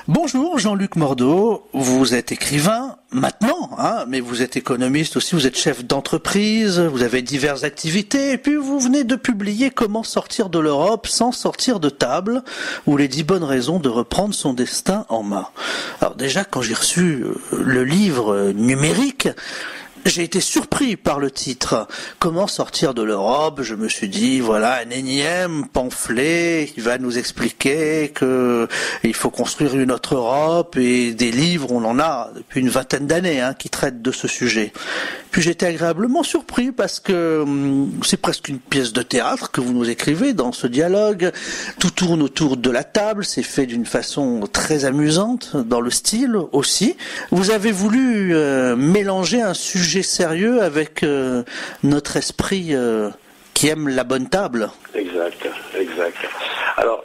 Bonjour Jean-Luc Mordeau, vous êtes écrivain maintenant, mais vous êtes économiste aussi, vous êtes chef d'entreprise, vous avez diverses activités et puis vous venez de publier Comment sortir de l'Europe sans sortir de table ou les 10 bonnes raisons de reprendre son destin en main. Alors déjà quand j'ai reçu le livre numérique, j'ai été surpris par le titre. Comment sortir de l'Europe? Je me suis dit, voilà, un énième pamphlet qui va nous expliquer que il faut construire une autre Europe et des livres, on en a depuis une vingtaine d'années qui traitent de ce sujet. Puis j'ai été agréablement surpris parce que c'est presque une pièce de théâtre que vous nous écrivez dans ce dialogue. Tout tourne autour de la table, c'est fait d'une façon très amusante, dans le style aussi. Vous avez voulu mélanger un sujet sérieux avec notre esprit qui aime la bonne table. Exact. Alors,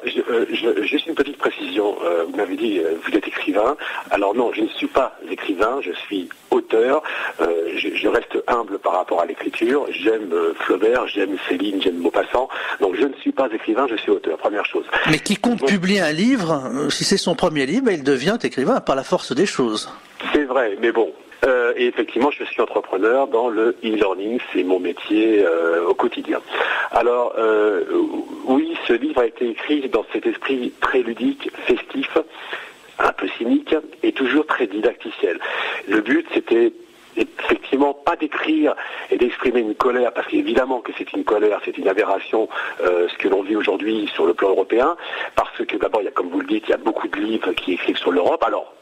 juste une petite précision. Vous m'avez dit, vous êtes écrivain. Alors non, je ne suis pas écrivain, je suis auteur. Je reste humble par rapport à l'écriture. J'aime Flaubert, j'aime Céline, j'aime Maupassant. Donc je ne suis pas écrivain, je suis auteur, première chose. Mais quiconque publie un livre, si c'est son premier livre, il devient écrivain par la force des choses. C'est vrai, mais bon. Et effectivement, je suis entrepreneur dans le e-learning, c'est mon métier au quotidien. Alors, oui, ce livre a été écrit dans cet esprit très ludique, festif, un peu cynique et toujours très didacticiel. Le but, c'était effectivement pas d'écrire et d'exprimer une colère, parce qu'évidemment que c'est une colère, c'est une aberration, ce que l'on vit aujourd'hui sur le plan européen, parce que d'abord, comme vous le dites, il y a beaucoup de livres qui écrivent sur l'Europe. Alors,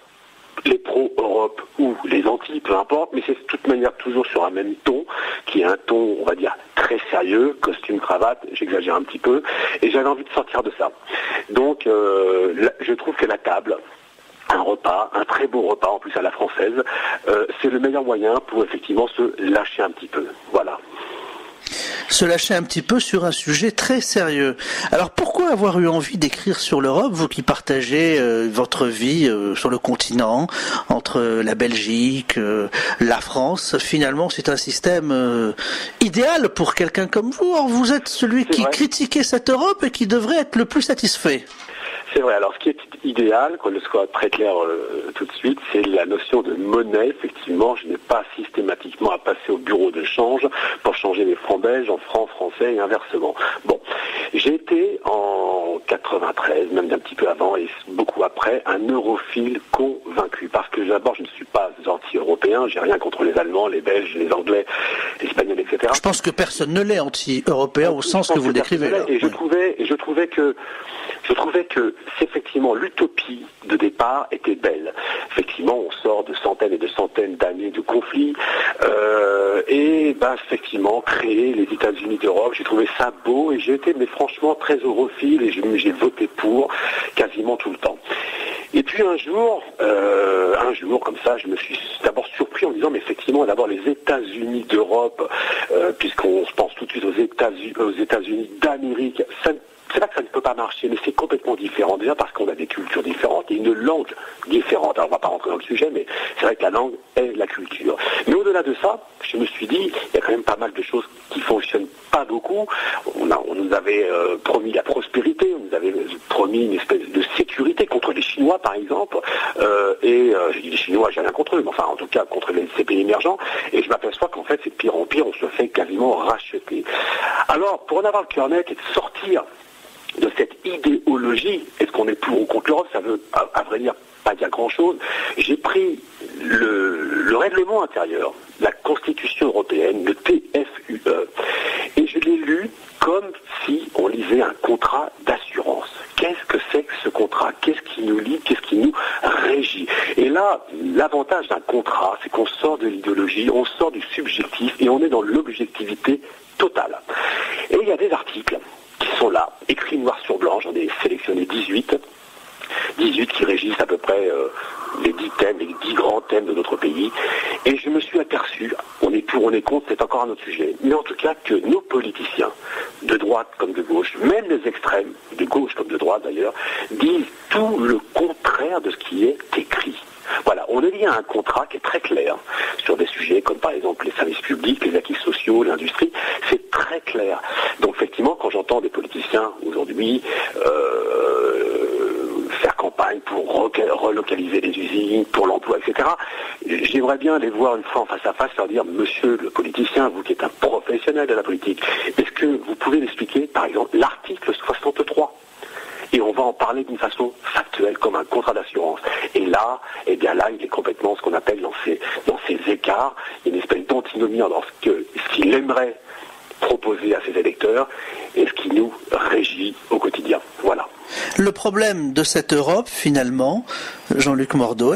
les pro-Europe ou les anti, peu importe, mais c'est de toute manière toujours sur un même ton, qui est un ton, on va dire, très sérieux, costume, cravate, j'exagère un petit peu, et j'avais envie de sortir de ça. Donc, je trouve que la table, un repas, un très beau repas, en plus à la française, c'est le meilleur moyen pour effectivement se lâcher un petit peu. Voilà. Se lâcher un petit peu sur un sujet très sérieux. Alors pourquoi avoir eu envie d'écrire sur l'Europe, vous qui partagez votre vie sur le continent, entre la Belgique, la France? Finalement, c'est un système idéal pour quelqu'un comme vous. Or, vous êtes celui qui critiquait cette Europe et qui devrait être le plus satisfait. C'est vrai. Alors, ce qui est idéal, qu'on le soit très clair tout de suite, c'est la notion de monnaie. Effectivement, je n'ai pas systématiquement à passer au bureau de change pour changer mes francs belges en francs français et inversement. Bon, j'ai été en 93, même un petit peu avant et beaucoup après, un europhile convaincu. Parce que d'abord, je ne suis pas anti-européen. J'ai rien contre les Allemands, les Belges, les Anglais, les Espagnols, etc. Je pense que personne ne l'est anti-européen au sens que vous le décrivez. Et je trouvais que c'est effectivement l'utopie de départ était belle. Effectivement, on sort de centaines et de centaines d'années de conflits et effectivement créer les États-Unis d'Europe. J'ai trouvé ça beau et j'ai été franchement très europhile et j'ai voté pour quasiment tout le temps. Et puis un jour comme ça, je me suis d'abord surpris en me disant mais effectivement d'abord les États-Unis d'Europe, puisqu'on se pense tout de suite aux États-Unis d'Amérique, c'est là que ça ne peut pas marcher, mais c'est complètement différent. Déjà parce qu'on a des cultures différentes et une langue différente. Alors on ne va pas rentrer dans le sujet, mais c'est vrai que la langue est la culture. Mais au-delà de ça, je me suis dit, il y a quand même pas mal de choses qui fonctionnent pas beaucoup. On nous avait promis la prospérité, on nous avait promis une espèce de sécurité contre les Chinois, par exemple. Je dis les Chinois, j'ai rien contre eux, mais enfin en tout cas contre ces pays émergents. Et je m'aperçois qu'en fait c'est de pire en pire, on se fait quasiment racheter. Alors pour en avoir le cœur net et de sortir de cette idéologie, est-ce qu'on est pour ou contre l'Europe, ça veut, à vrai dire, pas dire grand-chose. J'ai pris le règlement intérieur, la Constitution européenne, le TFUE, et je l'ai lu comme si on lisait un contrat d'assurance. Qu'est-ce que c'est que ce contrat? Qu'est-ce qui nous lie? Qu'est-ce qui nous régit? Et là, l'avantage d'un contrat, c'est qu'on sort de l'idéologie, on sort du subjectif et on est dans l'objectivité totale. Et il y a des articles qui sont là, écrits noir sur blanc, j'en ai sélectionné 18 qui régissent à peu près les 10 thèmes, les 10 grands thèmes de notre pays, et je me suis aperçu, on est pour, on est contre, c'est encore un autre sujet, mais en tout cas que nos politiciens, de droite comme de gauche, même les extrêmes, de gauche comme de droite d'ailleurs, disent tout le contraire de ce qui est écrit. Voilà, on est lié à un contrat qui est très clair sur des sujets comme par exemple les services publics, les acquis sociaux, l'industrie, c'est très clair. Donc effectivement, quand j'entends des politiciens aujourd'hui faire campagne campagne pour relocaliser les usines, pour l'emploi, etc. J'aimerais bien les voir une fois en face à face, leur dire, monsieur le politicien, vous qui êtes un professionnel de la politique, est-ce que vous pouvez m'expliquer, par exemple, l'article 63 ? Et on va en parler d'une façon factuelle, comme un contrat d'assurance. Et là, eh bien là, il est complètement ce qu'on appelle dans ces écarts, une espèce d'antinomie dans ce qu'il aimerait proposer à ses électeurs et ce qui nous régit au quotidien. Voilà. Le problème de cette Europe, finalement, Jean-Luc Mordeau,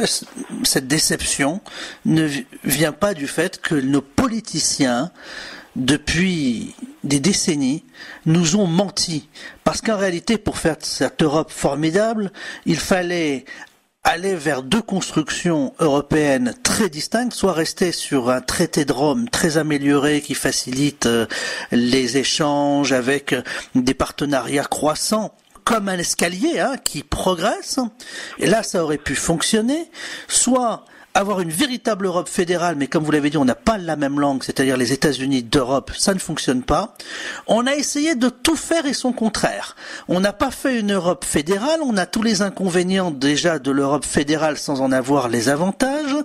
cette déception ne vient pas du fait que nos politiciens, depuis des décennies, nous ont menti. Parce qu'en réalité, pour faire cette Europe formidable, il fallait aller vers deux constructions européennes très distinctes, soit rester sur un traité de Rome très amélioré qui facilite les échanges avec des partenariats croissants, comme un escalier qui progresse, et là ça aurait pu fonctionner, soit avoir une véritable Europe fédérale, mais comme vous l'avez dit, on n'a pas la même langue, c'est-à-dire les États-Unis d'Europe, ça ne fonctionne pas. On a essayé de tout faire et son contraire. On n'a pas fait une Europe fédérale, on a tous les inconvénients déjà de l'Europe fédérale sans en avoir les avantages.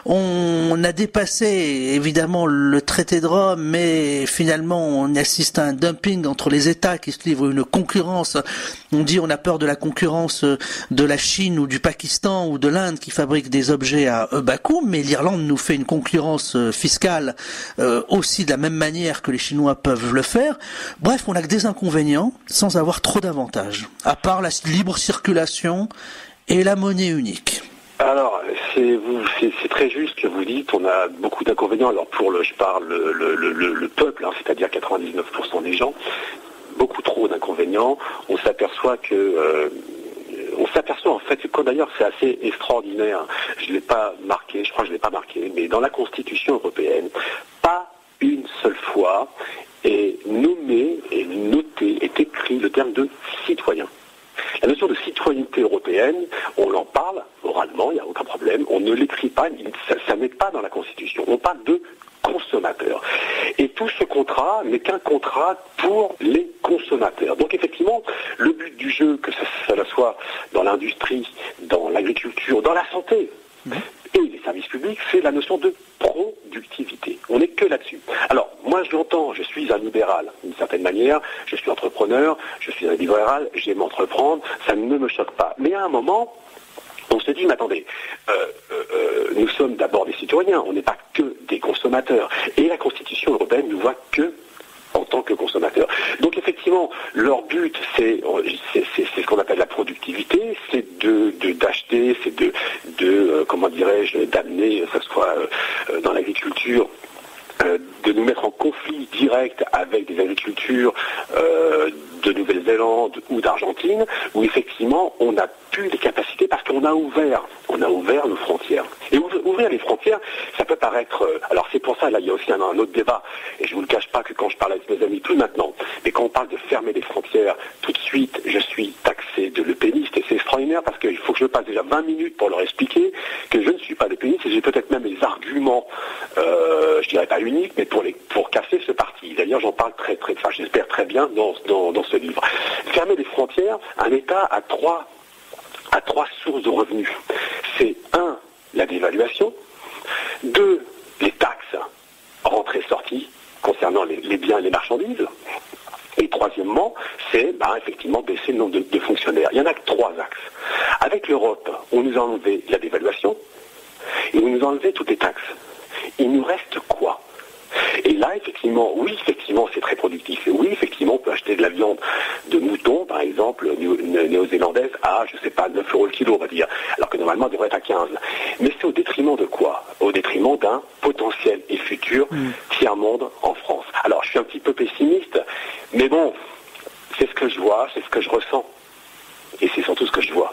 On a dépassé évidemment le traité de Rome, mais finalement on assiste à un dumping entre les États qui se livrent une concurrence. On dit on a peur de la concurrence de la Chine ou du Pakistan ou de l'Inde qui fabriquent des objets à bas coût, mais l'Irlande nous fait une concurrence fiscale aussi de la même manière que les Chinois peuvent le faire. Bref, on n'a que des inconvénients sans avoir trop d'avantages, à part la libre circulation et la monnaie unique. Alors, c'est très juste ce que vous dites, on a beaucoup d'inconvénients. Alors je parle le peuple, c'est-à-dire 99% des gens, beaucoup trop d'inconvénients. On s'aperçoit en fait que d'ailleurs c'est assez extraordinaire, je ne l'ai pas marqué, je crois que je ne l'ai pas marqué, mais dans la Constitution européenne, pas une seule fois est nommé, est noté, est écrit le terme de citoyen. La notion de citoyenneté européenne, on en parle oralement, il n'y a aucun problème, on ne l'écrit pas, ça n'est pas dans la Constitution, on parle de consommateurs. Et tout ce contrat n'est qu'un contrat pour les consommateurs. Donc effectivement, le but du jeu, que cela soit dans l'industrie, dans l'agriculture, dans la santé et les services publics, c'est la notion de productivité. On n'est que là-dessus. Alors, moi je l'entends, je suis un libéral, d'une certaine manière, je suis entrepreneur, je suis un libéral, j'aime entreprendre, ça ne me choque pas. Mais à un moment, on se dit, mais attendez, nous sommes d'abord des citoyens, on n'est pas que des consommateurs. Et la Constitution européenne ne voit que en tant que consommateurs. Donc effectivement, leur but, c'est ce qu'on appelle la productivité, c'est d'acheter, c'est comment dirais-je, d'amener, que ce soit dans l'agriculture, de nous mettre en conflit direct avec des agricultures de Nouvelle-Zélande ou d'Argentine, où effectivement on n'a plus les capacités parce qu'on a ouvert nos frontières. Et ouvrir les frontières, ça peut paraître... alors c'est pour ça, là il y a aussi un autre débat, et je ne vous le cache pas que quand je parle avec mes amis, plus maintenant, mais quand on parle de fermer les frontières, tout de suite je suis taxé de lepéniste, et c'est extraordinaire parce qu'il faut que je passe déjà 20 minutes pour leur expliquer que je ne suis pas lepéniste, et j'ai peut-être même les arguments, je dirais pas uniques, mais pour casser ce parti. D'ailleurs j'en parle j'espère très bien dans ce livre. Fermer les frontières, un État a trois sources de revenus. C'est 1, la dévaluation, 2, les taxes rentrées-sorties concernant les biens et les marchandises, et troisièmement, c'est effectivement baisser le nombre de fonctionnaires. Il n'y en a que 3 axes. Avec l'Europe, on nous a enlevé la dévaluation et on nous a enlevé toutes les taxes. Il nous reste quoi ? Et là, effectivement, c'est très productif. Et oui, effectivement, on peut acheter de la viande de mouton, par exemple, néo-zélandaise, à, 9 € le kilo, on va dire, alors que normalement, elle devrait être à 15. Mais c'est au détriment de quoi ? Au détriment d'un potentiel et futur tiers-monde en France. Alors, je suis un petit peu pessimiste, mais bon, c'est ce que je vois, c'est ce que je ressens. Et c'est surtout ce que je vois.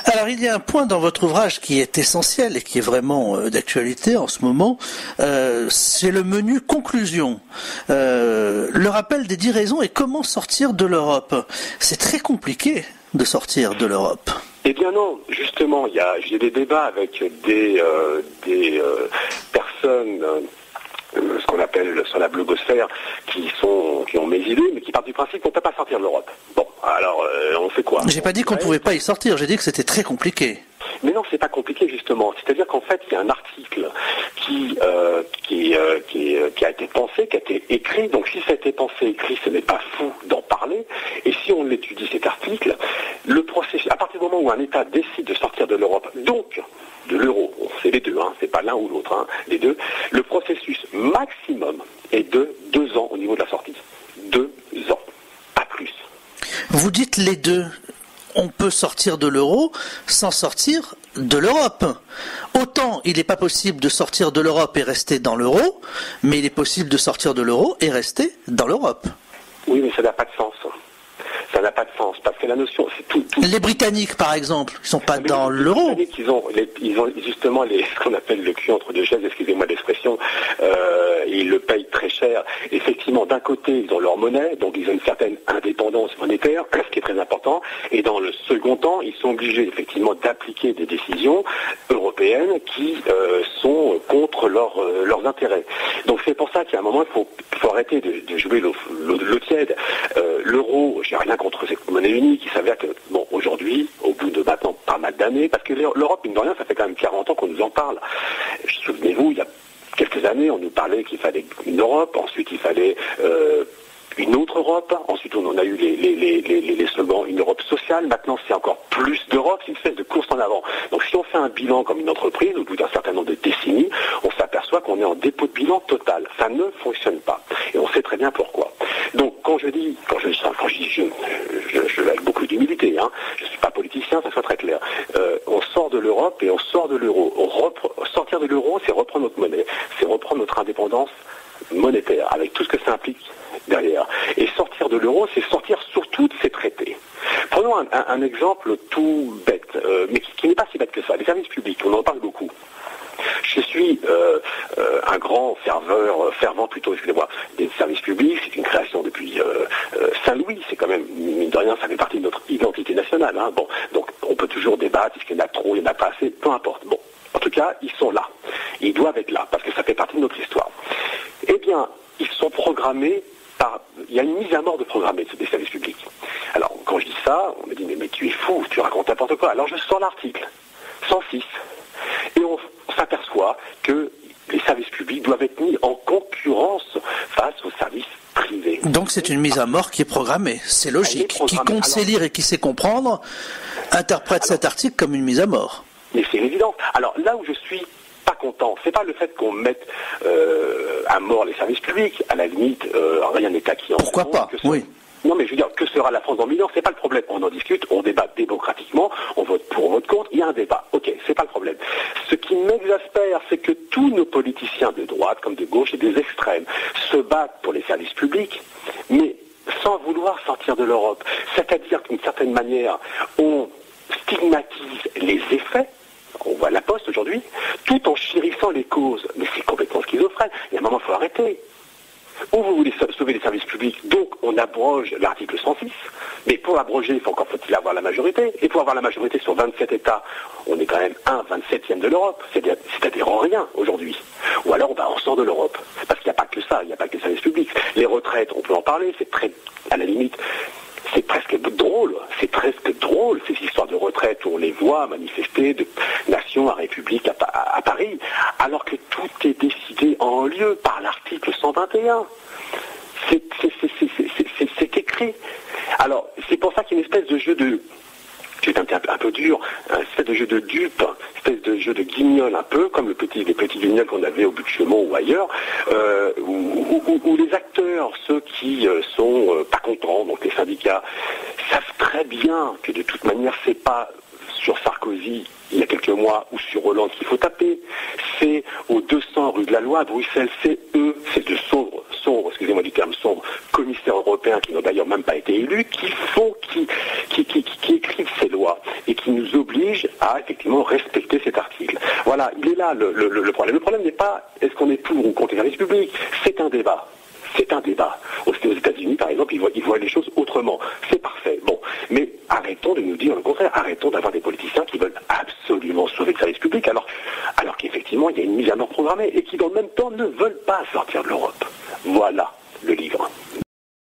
Alors il y a un point dans votre ouvrage qui est essentiel et qui est vraiment d'actualité en ce moment, c'est le menu conclusion. Le rappel des 10 raisons et comment sortir de l'Europe. C'est très compliqué de sortir de l'Europe. Eh bien non, justement, j'ai des débats avec des personnes ce qu'on appelle sur la blogosphère, qui ont mes idées, mais qui partent du principe qu'on ne peut pas sortir de l'Europe. Bon, alors on fait quoi? J'ai pas dit qu'on ne pouvait pas y sortir, j'ai dit que c'était très compliqué. Mais non, c'est pas compliqué justement. C'est-à-dire qu'en fait, il y a un article qui a été pensé, qui a été écrit. Donc si ça a été pensé, écrit, ce n'est pas fou d'en parler. Et si on l'étudie cet article, le processus, à partir du moment où un État décide de sortir de l'Europe, donc de l'euro, c'est les deux, c'est pas l'un ou l'autre, les deux, le processus maximum est de 2 ans au niveau de la sortie. 2 ans, pas plus. Vous dites les deux. On peut sortir de l'euro sans sortir de l'Europe. Autant il n'est pas possible de sortir de l'Europe et rester dans l'euro, mais il est possible de sortir de l'euro et rester dans l'Europe. Oui, mais ça n'a pas de sens. Ça n'a pas de sens, parce que la notion, c'est tout. Les Britanniques, par exemple, ils ne sont pas dans l'euro. Les Britanniques, ils ont justement ce qu'on appelle le cul entre deux chaises, excusez-moi l'expression, ils le payent très cher. Effectivement, d'un côté, ils ont leur monnaie, donc ils ont une certaine indépendance monétaire, ce qui est très important, et dans le second temps, ils sont obligés effectivement d'appliquer des décisions européennes qui sont contre leurs intérêts. Donc c'est pour ça qu'à un moment, il faut arrêter de jouer l'eau tiède. L'euro, j'ai rien contre cette monnaie unique, il s'avère que, bon, aujourd'hui, au bout de maintenant pas mal d'années, parce que l'Europe, mine de rien, ça fait quand même 40 ans qu'on nous en parle. Souvenez-vous, il y a quelques années, on nous parlait qu'il fallait une Europe, ensuite il fallait une autre Europe, ensuite on a eu les slogans une Europe sociale, maintenant c'est encore plus d'Europe, c'est une espèce de course en avant. Donc si on fait un bilan comme une entreprise, au bout d'un certain nombre de décennies, on s'aperçoit qu'on est en dépôt de bilan total. Ça ne fonctionne pas. Et on sait très bien pourquoi. Donc quand je dis avec beaucoup d'humilité, je ne suis pas politicien, ça soit très clair, on sort de l'Europe et on sort de l'euro. Sortir de l'euro, c'est reprendre notre monnaie, c'est reprendre notre indépendance monétaire, avec tout ce que ça implique derrière. Et sortir de l'euro, c'est sortir surtout de ces traités. Prenons un exemple tout bête, mais qui n'est pas si bête que ça. Les services publics, on en parle beaucoup. Je suis un grand fervent plutôt, excusez-moi, des services publics. C'est une création depuis Saint-Louis. C'est quand même, mine de rien, ça fait partie de notre identité nationale. Bon, donc on peut toujours débattre, est-ce qu'il y en a trop, il n'y en a pas assez, peu importe. Bon, en tout cas, ils sont là. Ils doivent être là, parce que ça fait partie de notre histoire. Eh bien, ils sont programmés il y a une mise à mort de programmés des services publics. Alors, quand je dis ça, on me dit, mais tu es fou, tu racontes n'importe quoi. Alors, je sors l'article 106, et on s'aperçoit que les services publics doivent être mis en concurrence face aux services privés. Donc, c'est une mise à mort qui est programmée. C'est logique. Quiconque sait lire et qui sait comprendre interprète cet article comme une mise à mort. Mais c'est évident. Alors, là où je suis pas content, c'est pas le fait qu'on mette à mort les services publics. À la limite, rien n'est acquis en France. Pourquoi pas? Oui. Non, mais je veux dire, que sera la France dans 1000 ans? C'est pas le problème. On en discute, on débat démocratiquement, on vote pour, on vote contre, il y a un débat. Ok, c'est pas le problème. Ce qui m'exaspère, c'est que tous nos politiciens de droite comme de gauche et des extrêmes se battent pour les services publics, mais sans vouloir sortir de l'Europe. C'est-à-dire d'une certaine manière, on stigmatise les effets. On voit la Poste aujourd'hui, tout en chérissant les causes. Mais c'est complètement schizophrène. Il y a un moment, il faut arrêter. Ou vous voulez sauver les services publics, donc on abroge l'article 106, mais pour l'abroger, faut-il avoir la majorité, et pour avoir la majorité sur 27 États, on est quand même 1/27e de l'Europe, c'est-à-dire en rien aujourd'hui. Ou alors on sort de l'Europe, parce qu'il n'y a pas que ça, il n'y a pas que les services publics. Les retraites, on peut en parler, c'est très, à la limite, c'est presque drôle, ces histoires de retraite où on les voit manifester de nation à république à Paris, alors que tout est décidé en lieu par l'article 121. C'est écrit. Alors, c'est pour ça qu'il y a une espèce de jeu de... C'est un peu dur, une espèce de jeu de dupe, une espèce de jeu de guignol un peu, comme les petits guignols qu'on avait au but de Chaumont ou ailleurs, où les acteurs, ceux qui sont pas contents, donc les syndicats, savent très bien que de toute manière, c'est pas sur Sarkozy il y a quelques mois ou sur Hollande qu'il faut taper, c'est aux 200 rue de la Loi à Bruxelles, c'est eux, c'est de sombres, excusez-moi du terme sombre, commissaires européens qui n'ont d'ailleurs même pas été élus, qui écrivent ces lois et qui nous obligent à effectivement respecter cet article. Voilà, il est là le problème. Le problème n'est pas est-ce qu'on est pour ou contre les services publics, c'est un débat. C'est un débat. Aux États-Unis, par exemple, ils voient les choses autrement. C'est parfait. Bon. Mais arrêtons de nous dire le contraire. Arrêtons d'avoir des politiciens qui veulent absolument sauver le service public, alors qu'effectivement, il y a une mise à mort programmés et qui dans le même temps ne veulent pas sortir de l'Europe.